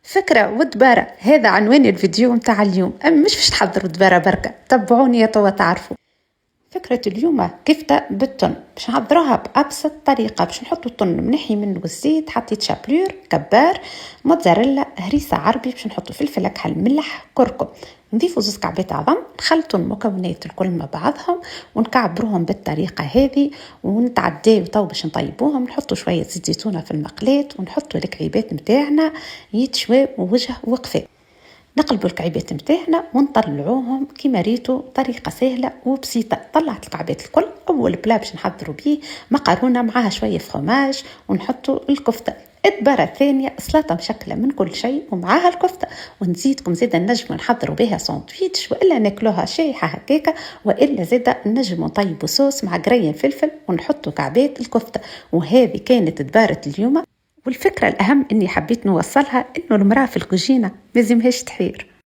فكرة ودبارة، هذا عنوان الفيديو متاع اليوم. مش باش تحضروا دبارة بركة، تبعوني يا توا تعرفوا. فكرة اليوم كفتة بالتن، باش نحضروها بأبسط طريقة. باش نحطوا التن منحي منه الزيت، حطيت شابلور كبار، موتزاريلا، هريسة عربي، باش نحطوا فلفل أكحل، ملح، كركم، نضيفوا 2 كعبات عظم، نخلطوا المكونات الكل مع بعضهم ونكعبروهم بالطريقة هذه ونتعداو تو باش نطيبوهم. نحطوا شوية زيت زيتونة في المقلاة ونحطوا الكعيبات متاعنا يتشوي وجه وقفاء. نقلبوا الكعيبات متاعنا ونطلعوهم كيما ريتو، طريقة سهلة وبسيطة. طلعت الكعبات الكل. أول بلا باش نحضروا بيه مقارونة معها شوية فرماج ونحطوا الكفتة. الدبارة الثانية سلطة مشكلة من كل شيء ومعها الكفتة. ونزيدكم زيدا نجم نحضروا بها ساندويتش، وإلا ناكلوها شايحة هكاكا، وإلا زيدا نجم نطيبوا صوص مع قرين فلفل ونحطوا كعبات الكفتة. وهذه كانت دبارة اليوم. والفكرة الأهم إني حبيت نوصلها إنه المرأة في الكوجينة لازمهاش تحير.